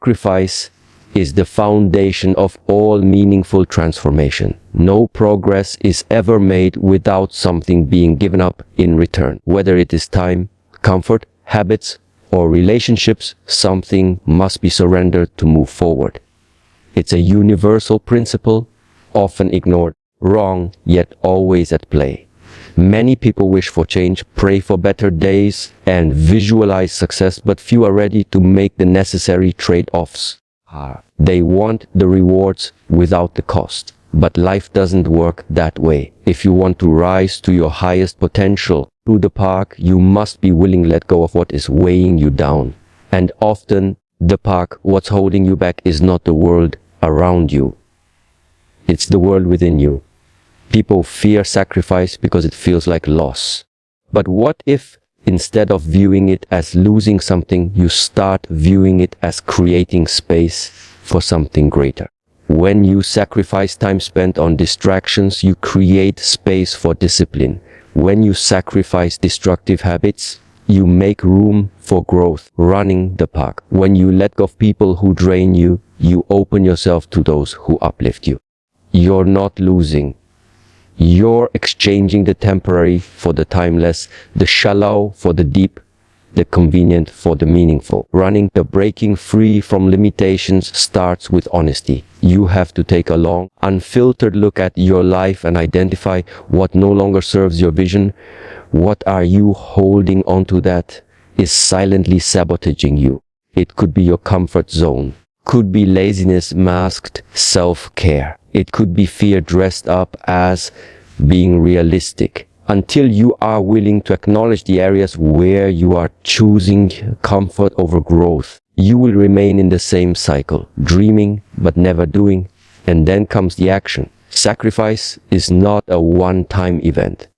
Sacrifice is the foundation of all meaningful transformation. No progress is ever made without something being given up in return. Whether it is time, comfort, habits, or relationships, something must be surrendered to move forward. It's a universal principle, often ignored, wrong, yet always at play. Many people wish for change, pray for better days, and visualize success, but few are ready to make the necessary trade-offs. They want the rewards without the cost. But life doesn't work that way. If you want to rise to your highest potential through the path, you must be willing to let go of what is weighing you down. And often, the path, what's holding you back, is not the world around you. It's the world within you. People fear sacrifice because it feels like loss. But what if, instead of viewing it as losing something, you start viewing it as creating space for something greater? When you sacrifice time spent on distractions, you create space for discipline. When you sacrifice destructive habits, you make room for growth, running the path. When you let go of people who drain you, you open yourself to those who uplift you. You're not losing. You're exchanging the temporary for the timeless, the shallow for the deep, the convenient for the meaningful. Running the breaking free from limitations starts with honesty. You have to take a long, unfiltered look at your life and identify what no longer serves your vision. What are you holding onto that is silently sabotaging you? It could be your comfort zone. Could be laziness masked self-care. It could be fear dressed up as being realistic. Until you are willing to acknowledge the areas where you are choosing comfort over growth, you will remain in the same cycle, dreaming but never doing. And then comes the action. Sacrifice is not a one-time event.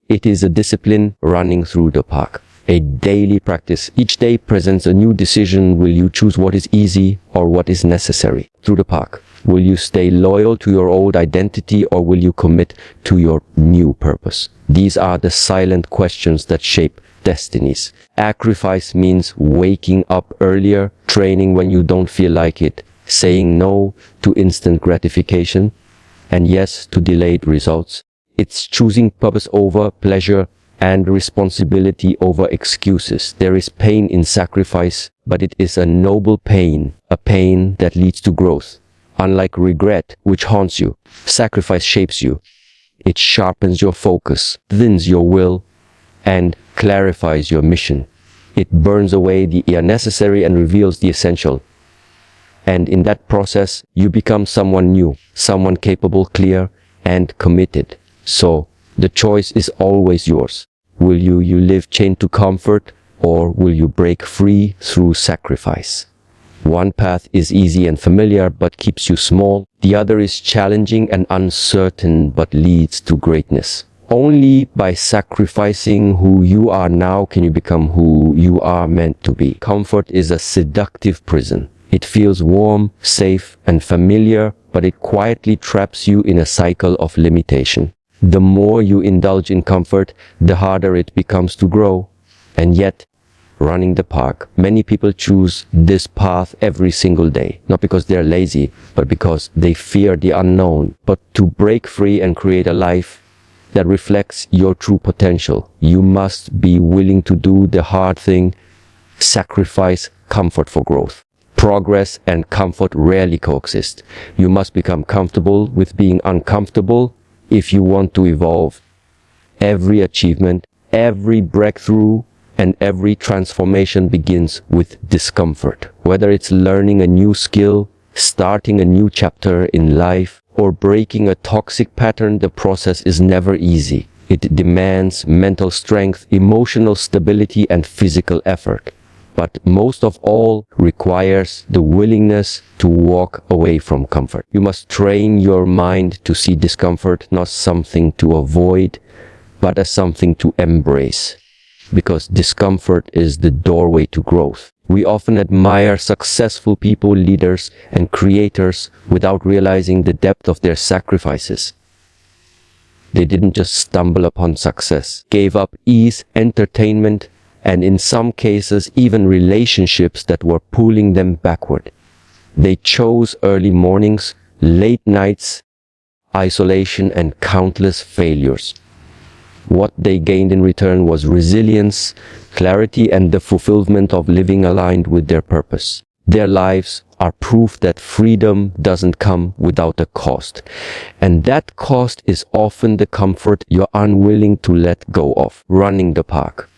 It is a discipline running through the path. A daily practice. Each day presents a new decision. Will you choose what is easy or what is necessary through the path? Will you stay loyal to your old identity or will you commit to your new purpose? These are the silent questions that shape destinies. Sacrifice means waking up earlier, training when you don't feel like it, saying no to instant gratification, and yes to delayed results. It's choosing purpose over pleasure and responsibility over excuses. There is pain in sacrifice, but it is a noble pain, a pain that leads to growth. Unlike regret, which haunts you, sacrifice shapes you. It sharpens your focus, thins your will, and clarifies your mission. It burns away the unnecessary and reveals the essential. And in that process, you become someone new, someone capable, clear, and committed. So, the choice is always yours. Will you live chained to comfort, or will you break free through sacrifice? One path is easy and familiar but keeps you small. The other is challenging and uncertain but leads to greatness. Only by sacrificing who you are now can you become who you are meant to be. Comfort is a seductive prison. It feels warm, safe, and familiar, but it quietly traps you in a cycle of limitation. The more you indulge in comfort, the harder it becomes to grow. And yet, running the path, many people choose this path every single day. Not because they're lazy, but because they fear the unknown. But to break free and create a life that reflects your true potential, you must be willing to do the hard thing, sacrifice comfort for growth. Progress and comfort rarely coexist. You must become comfortable with being uncomfortable if you want to evolve. Every achievement, every breakthrough, and every transformation begins with discomfort. Whether it's learning a new skill, starting a new chapter in life, or breaking a toxic pattern, the process is never easy. It demands mental strength, emotional stability, and physical effort. But most of all, requires the willingness to walk away from comfort. You must train your mind to see discomfort not something to avoid, but as something to embrace. Because discomfort is the doorway to growth. We often admire successful people, leaders, and creators without realizing the depth of their sacrifices. They didn't just stumble upon success, gave up ease, entertainment, and in some cases even relationships that were pulling them backward. They chose early mornings, late nights, isolation, and countless failures. What they gained in return was resilience, clarity, and the fulfillment of living aligned with their purpose. Their lives are proof that freedom doesn't come without a cost, and that cost is often the comfort you're unwilling to let go of. Running the park.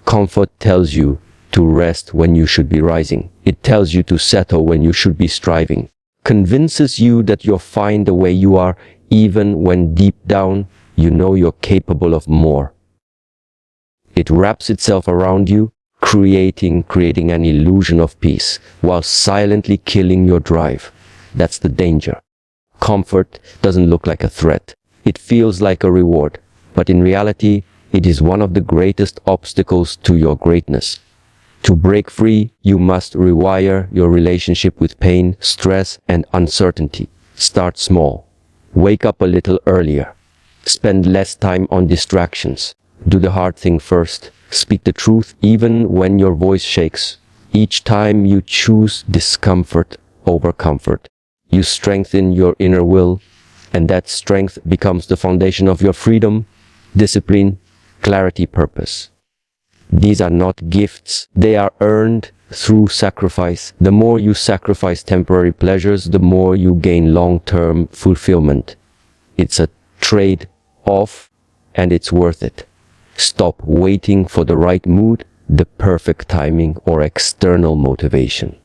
Comfort tells you to rest when you should be rising. It tells you to settle when you should be striving. Convinces you that you're fine the way you are, even when deep down you know you're capable of more. It wraps itself around you, creating an illusion of peace, while silently killing your drive. That's the danger. Comfort doesn't look like a threat. It feels like a reward, but in reality, it is one of the greatest obstacles to your greatness. To break free, you must rewire your relationship with pain, stress, and uncertainty. Start small. Wake up a little earlier. Spend less time on distractions. Do the hard thing first. Speak the truth even when your voice shakes. Each time you choose discomfort over comfort, you strengthen your inner will, and that strength becomes the foundation of your freedom, discipline, clarity, purpose. These are not gifts. They are earned through sacrifice. The more you sacrifice temporary pleasures, the more you gain long-term fulfillment. It's a trade-off, and it's worth it. Stop waiting for the right mood, the perfect timing, or external motivation.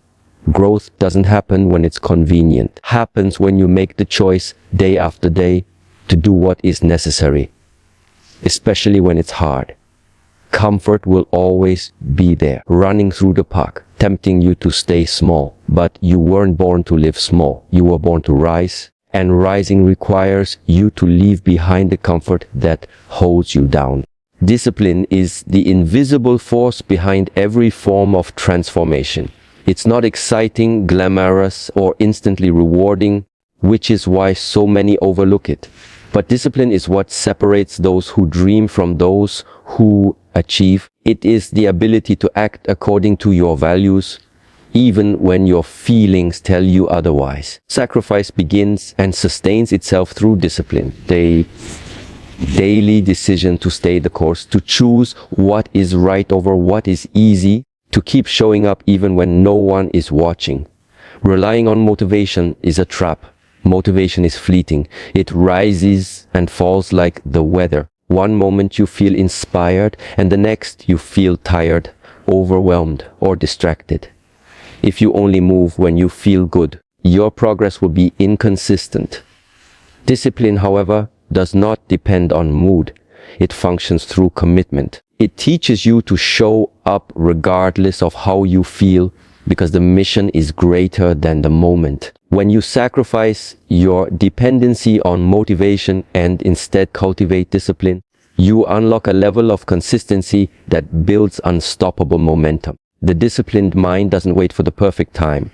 Growth doesn't happen when it's convenient. It happens when you make the choice day after day to do what is necessary, especially when it's hard. Comfort will always be there, running through the park, tempting you to stay small. But you weren't born to live small. You were born to rise, and rising requires you to leave behind the comfort that holds you down. Discipline is the invisible force behind every form of transformation. It's not exciting, glamorous, or instantly rewarding, which is why so many overlook it. But discipline is what separates those who dream from those who achieve. It is the ability to act according to your values, even when your feelings tell you otherwise. Sacrifice begins and sustains itself through discipline. The daily decision to stay the course, to choose what is right over what is easy, to keep showing up even when no one is watching. Relying on motivation is a trap. Motivation is fleeting. It rises and falls like the weather. One moment you feel inspired, and the next you feel tired, overwhelmed, or distracted. If you only move when you feel good, your progress will be inconsistent. Discipline, however, does not depend on mood. It functions through commitment. It teaches you to show up regardless of how you feel, because the mission is greater than the moment. When you sacrifice your dependency on motivation and instead cultivate discipline, you unlock a level of consistency that builds unstoppable momentum. The disciplined mind doesn't wait for the perfect time.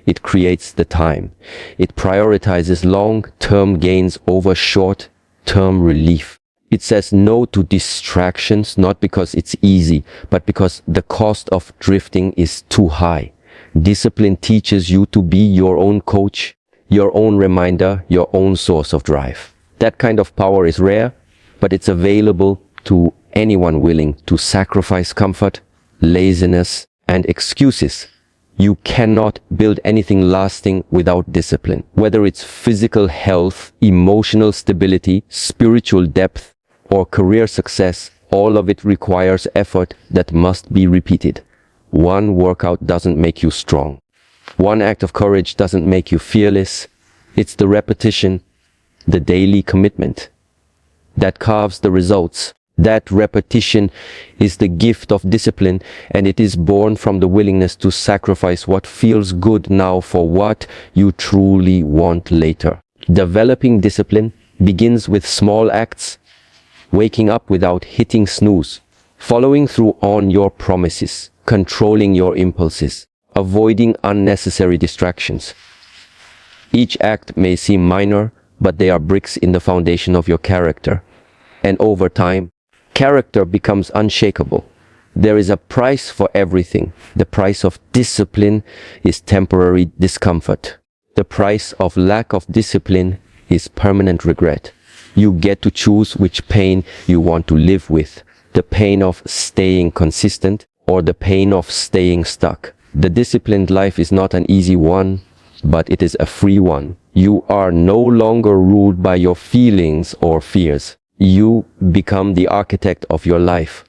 It creates the time. It prioritizes long-term gains over short-term relief. It says no to distractions, not because it's easy, but because the cost of drifting is too high. Discipline teaches you to be your own coach, your own reminder, your own source of drive. That kind of power is rare, but it's available to anyone willing to sacrifice comfort, laziness, and excuses. You cannot build anything lasting without discipline. Whether it's physical health, emotional stability, spiritual depth, or career success, all of it requires effort that must be repeated. One workout doesn't make you strong. One act of courage doesn't make you fearless. It's the repetition, the daily commitment, that carves the results. That repetition is the gift of discipline, and it is born from the willingness to sacrifice what feels good now for what you truly want later. Developing discipline begins with small acts: waking up without hitting snooze, following through on your promises, controlling your impulses, avoiding unnecessary distractions. Each act may seem minor, but they are bricks in the foundation of your character. And over time, character becomes unshakable. There is a price for everything. The price of discipline is temporary discomfort. The price of lack of discipline is permanent regret. You get to choose which pain you want to live with. The pain of staying consistent or the pain of staying stuck. The disciplined life is not an easy one, but it is a free one. You are no longer ruled by your feelings or fears. You become the architect of your life.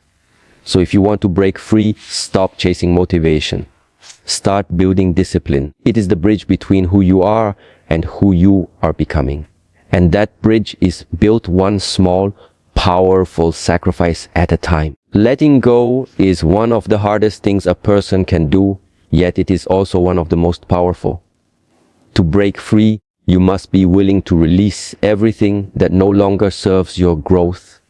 So if you want to break free, stop chasing motivation. Start building discipline. It is the bridge between who you are and who you are becoming. And that bridge is built one small, powerful sacrifice at a time. Letting go is one of the hardest things a person can do, yet it is also one of the most powerful. To break free, you must be willing to release everything that no longer serves your growth,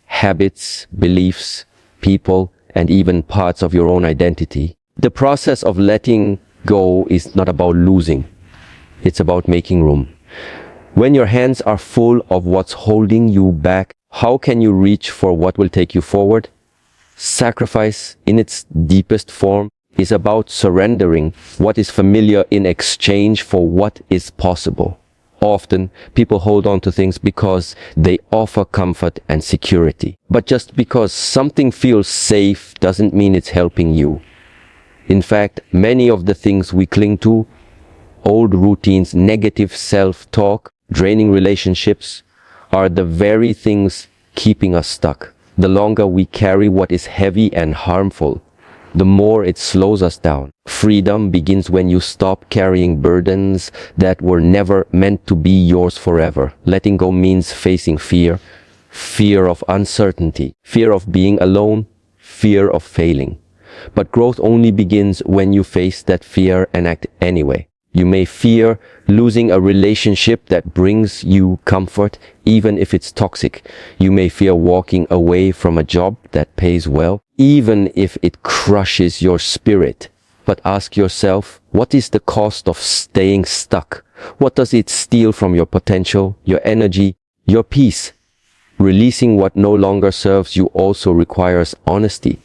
habits, beliefs, people, and even parts of your own identity. The process of letting go is not about losing. It's about making room. When your hands are full of what's holding you back, how can you reach for what will take you forward? Sacrifice, in its deepest form, is about surrendering what is familiar in exchange for what is possible. Often, people hold on to things because they offer comfort and security. But just because something feels safe doesn't mean it's helping you. In fact, many of the things we cling to, old routines, negative self-talk, draining relationships, are the very things keeping us stuck. The longer we carry what is heavy and harmful, the more it slows us down. Freedom begins when you stop carrying burdens that were never meant to be yours forever. Letting go means facing fear, fear of uncertainty, fear of being alone, fear of failing. But growth only begins when you face that fear and act anyway. You may fear losing a relationship that brings you comfort, even if it's toxic. You may fear walking away from a job that pays well, even if it crushes your spirit. But ask yourself, what is the cost of staying stuck? What does it steal from your potential, your energy, your peace? Releasing what no longer serves you also requires honesty.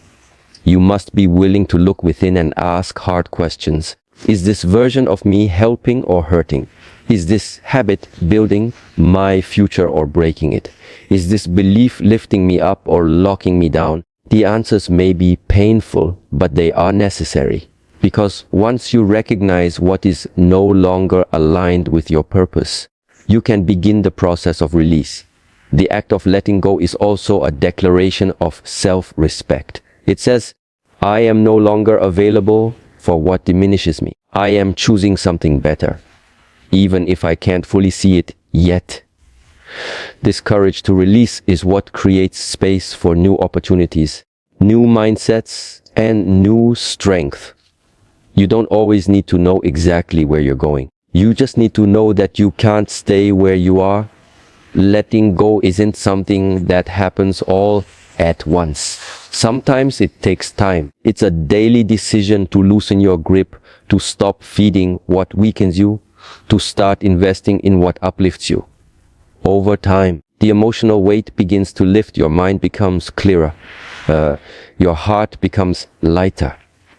You must be willing to look within and ask hard questions. Is this version of me helping or hurting? Is this habit building my future or breaking it? Is this belief lifting me up or locking me down? The answers may be painful, but they are necessary. Because once you recognize what is no longer aligned with your purpose, you can begin the process of release. The act of letting go is also a declaration of self-respect. It says, I am no longer available for what diminishes me. I am choosing something better, even if I can't fully see it yet. This courage to release is what creates space for new opportunities, new mindsets, and new strength. You don't always need to know exactly where you're going. You just need to know that you can't stay where you are. Letting go isn't something that happens all at once. Sometimes it takes time. It's a daily decision to loosen your grip, to stop feeding what weakens you, to start investing in what uplifts you. Over time, the emotional weight begins to lift, your mind becomes clearer, your heart becomes lighter.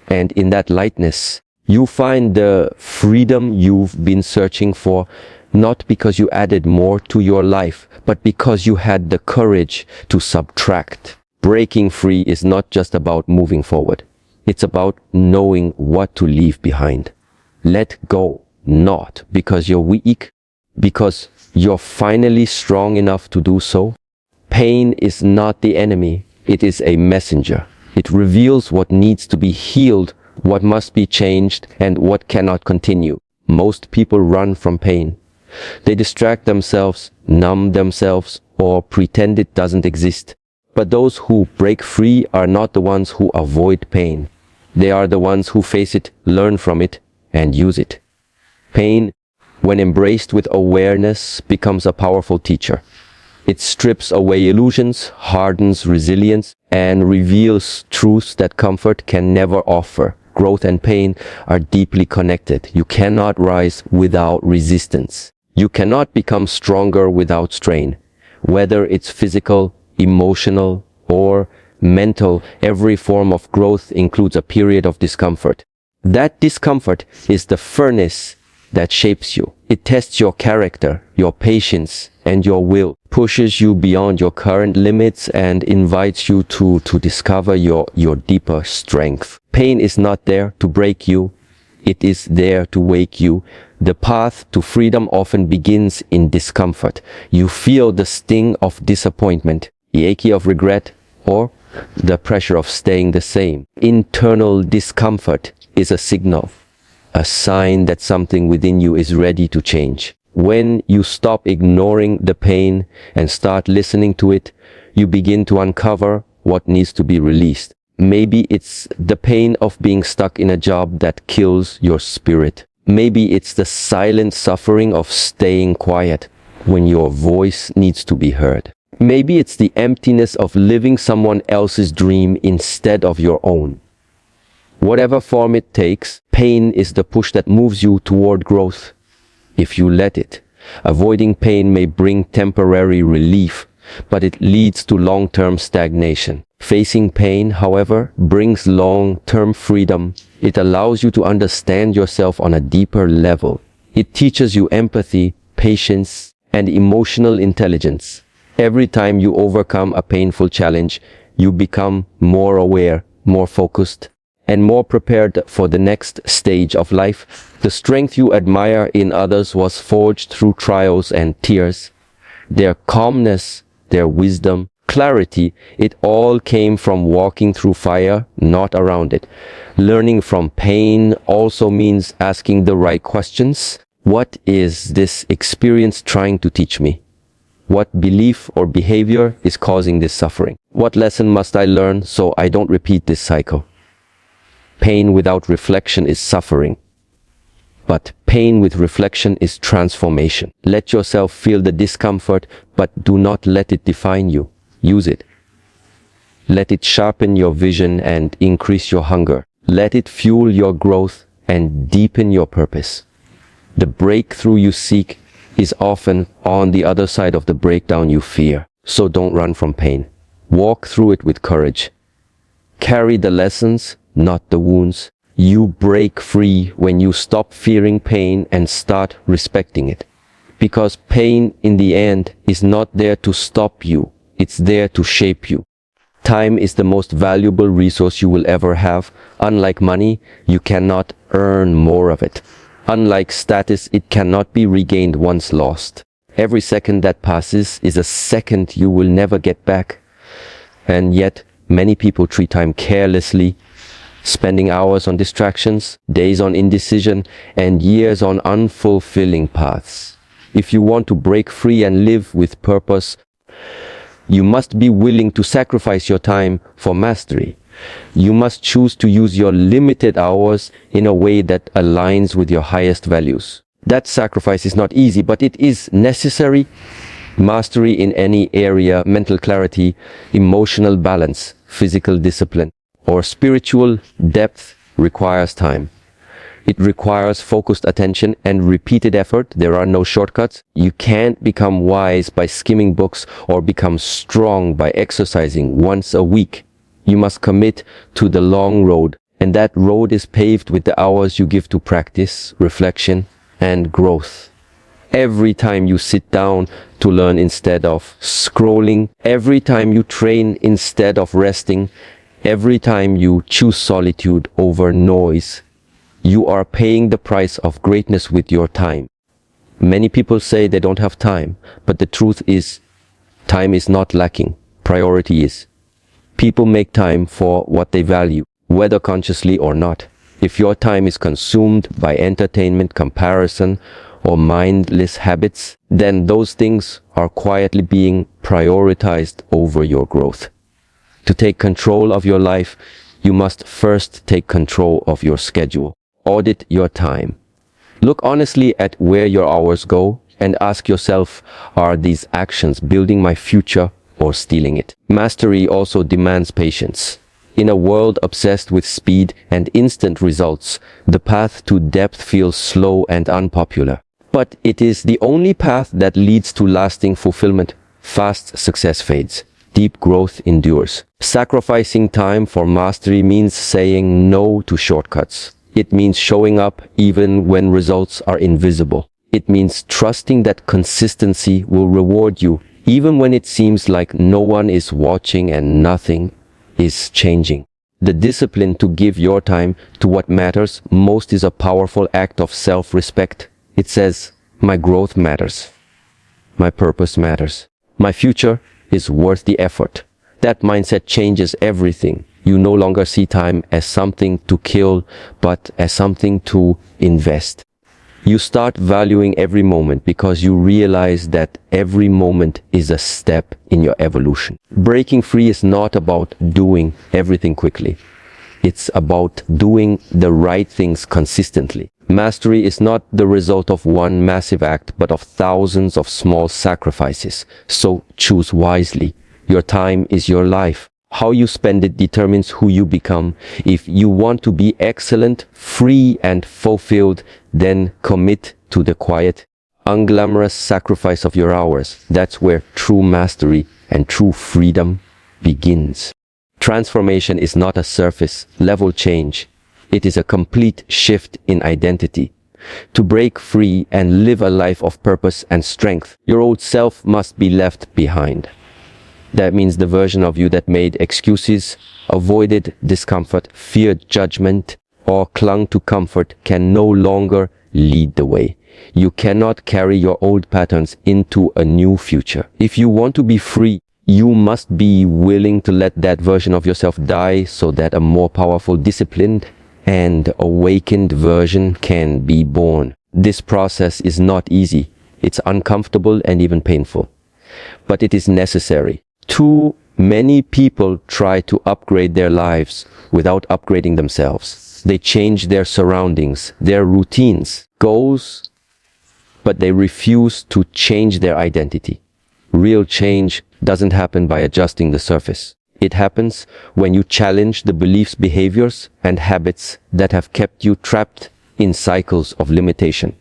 And in that lightness, you find the freedom you've been searching for, not because you added more to your life, but because you had the courage to subtract. Breaking free is not just about moving forward. It's about knowing what to leave behind. Let go, not because you're weak, because you're finally strong enough to do so. Pain is not the enemy, it is a messenger. It reveals what needs to be healed, what must be changed, and what cannot continue. Most people run from pain. They distract themselves, numb themselves, or pretend it doesn't exist. But those who break free are not the ones who avoid pain. They are the ones who face it, learn from it, and use it. Pain, when embraced with awareness, becomes a powerful teacher. It strips away illusions, hardens resilience, and reveals truths that comfort can never offer. Growth and pain are deeply connected. You cannot rise without resistance. You cannot become stronger without strain. Whether it's physical, emotional, or mental, every form of growth includes a period of discomfort. That discomfort is the furnace that shapes you. It tests your character, your patience, and your will, pushes you beyond your current limits and invites you to discover your deeper strength. Pain is not there to break you. It is there to wake you. The path to freedom often begins in discomfort. You feel the sting of disappointment, the ache of regret, or the pressure of staying the same. Internal discomfort is a signal, a sign that something within you is ready to change. When you stop ignoring the pain and start listening to it, you begin to uncover what needs to be released. Maybe it's the pain of being stuck in a job that kills your spirit. Maybe it's the silent suffering of staying quiet when your voice needs to be heard. Maybe it's the emptiness of living someone else's dream instead of your own. Whatever form it takes, pain is the push that moves you toward growth. If you let it, avoiding pain may bring temporary relief, but it leads to long-term stagnation. Facing pain, however, brings long-term freedom. It allows you to understand yourself on a deeper level. It teaches you empathy, patience, and emotional intelligence. Every time you overcome a painful challenge, you become more aware, more focused, and more prepared for the next stage of life. The strength you admire in others was forged through trials and tears. Their calmness, their wisdom, clarity, it all came from walking through fire, not around it. Learning from pain also means asking the right questions. What is this experience trying to teach me? What belief or behavior is causing this suffering? What lesson must I learn so I don't repeat this cycle? Pain without reflection is suffering. But pain with reflection is transformation. Let yourself feel the discomfort, but do not let it define you. Use it. Let it sharpen your vision and increase your hunger. Let it fuel your growth and deepen your purpose. The breakthrough you seek is often on the other side of the breakdown you fear. So don't run from pain. Walk through it with courage. Carry the lessons, not the wounds. You break free when you stop fearing pain and start respecting it. Because pain, in the end, is not there to stop you. It's there to shape you. Time is the most valuable resource you will ever have. Unlike money, you cannot earn more of it. Unlike status, it cannot be regained once lost. Every second that passes is a second you will never get back. And yet, many people treat time carelessly, spending hours on distractions, days on indecision, and years on unfulfilling paths. If you want to break free and live with purpose, you must be willing to sacrifice your time for mastery. You must choose to use your limited hours in a way that aligns with your highest values. That sacrifice is not easy, but it is necessary. Mastery in any area, mental clarity, emotional balance, physical discipline, or spiritual depth requires time. It requires focused attention and repeated effort. There are no shortcuts. You can't become wise by skimming books or become strong by exercising once a week. You must commit to the long road, and that road is paved with the hours you give to practice, reflection, and growth. Every time you sit down to learn instead of scrolling, every time you train instead of resting, every time you choose solitude over noise, you are paying the price of greatness with your time. Many people say they don't have time, but the truth is, time is not lacking. Priority is. People make time for what they value, whether consciously or not. If your time is consumed by entertainment, comparison, or mindless habits, then those things are quietly being prioritized over your growth. To take control of your life, you must first take control of your schedule. Audit your time. Look honestly at where your hours go and ask yourself, are these actions building my future or stealing it? Mastery also demands patience. In a world obsessed with speed and instant results, the path to depth feels slow and unpopular. But it is the only path that leads to lasting fulfillment. Fast success fades. deep growth endures. Sacrificing time for mastery means saying no to shortcuts. It means showing up even when results are invisible. It means trusting that consistency will reward you even when it seems like no one is watching and nothing is changing. The discipline to give your time to what matters most is a powerful act of self-respect. It says, my growth matters. My purpose matters. My future is worth the effort. That mindset changes everything. You no longer see time as something to kill, but as something to invest. You start valuing every moment because you realize that every moment is a step in your evolution. Breaking free is not about doing everything quickly. It's about doing the right things consistently. Mastery is not the result of one massive act, but of thousands of small sacrifices. So choose wisely. Your time is your life. How you spend it determines who you become. If you want to be excellent, free, and fulfilled, then commit to the quiet, unglamorous sacrifice of your hours. That's where true mastery and true freedom begins. Transformation is not a surface level change. It is a complete shift in identity. To break free and live a life of purpose and strength, your old self must be left behind. That means the version of you that made excuses, avoided discomfort, feared judgment, or clung to comfort can no longer lead the way. You cannot carry your old patterns into a new future. If you want to be free, you must be willing to let that version of yourself die so that a more powerful, disciplined, and awakened version can be born. This process is not easy. It's uncomfortable and even painful. But it is necessary. Too many people try to upgrade their lives without upgrading themselves. They change their surroundings, their routines, goals, but they refuse to change their identity. Real change doesn't happen by adjusting the surface. It happens when you challenge the beliefs, behaviors, and habits that have kept you trapped in cycles of limitation.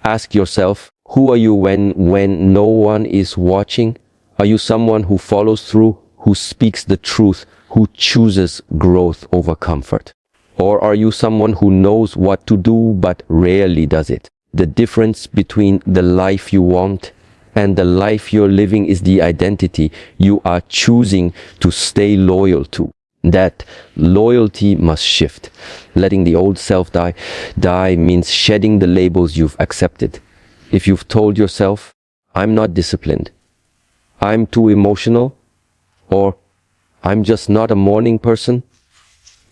Ask yourself, who are you when no one is watching? Are you someone who follows through, who speaks the truth, who chooses growth over comfort? Or are you someone who knows what to do but rarely does it? The difference between the life you want and the life you're living is the identity you are choosing to stay loyal to. That loyalty must shift. Letting the old self die means shedding the labels you've accepted. If you've told yourself, I'm not disciplined, I'm too emotional, or I'm just not a morning person,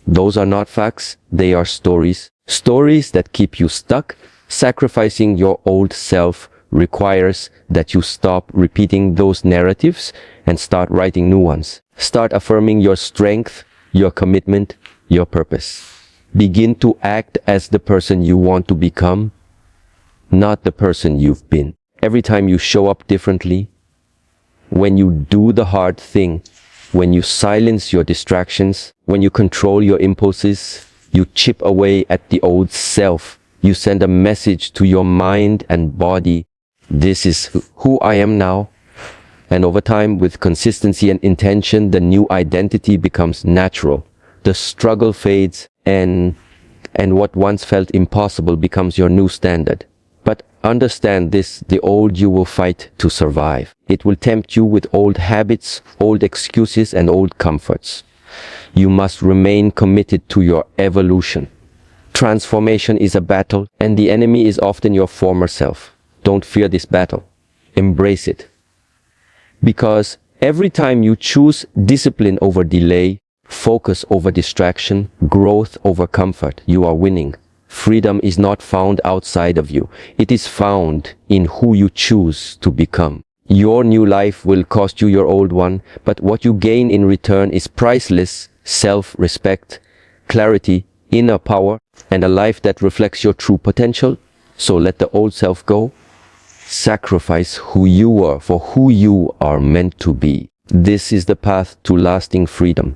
those are not facts, they are stories. Stories that keep you stuck. Sacrificing your old self requires that you stop repeating those narratives and start writing new ones. Start affirming your strength, your commitment, your purpose. Begin to act as the person you want to become, not the person you've been. Every time you show up differently, when you do the hard thing, when you silence your distractions, when you control your impulses, you chip away at the old self. You send a message to your mind and body. This is who I am now. And over time, with consistency and intention, the new identity becomes natural. The struggle fades and what once felt impossible becomes your new standard. But understand this, the old you will fight to survive. It will tempt you with old habits, old excuses, and old comforts. You must remain committed to your evolution. Transformation is a battle, and the enemy is often your former self. Don't fear this battle. Embrace it. Because every time you choose discipline over delay, focus over distraction, growth over comfort, you are winning. Freedom is not found outside of you. It is found in who you choose to become. Your new life will cost you your old one, but what you gain in return is priceless self-respect, clarity, inner power, and a life that reflects your true potential. So let the old self go. Sacrifice who you are for who you are meant to be. This is the path to lasting freedom.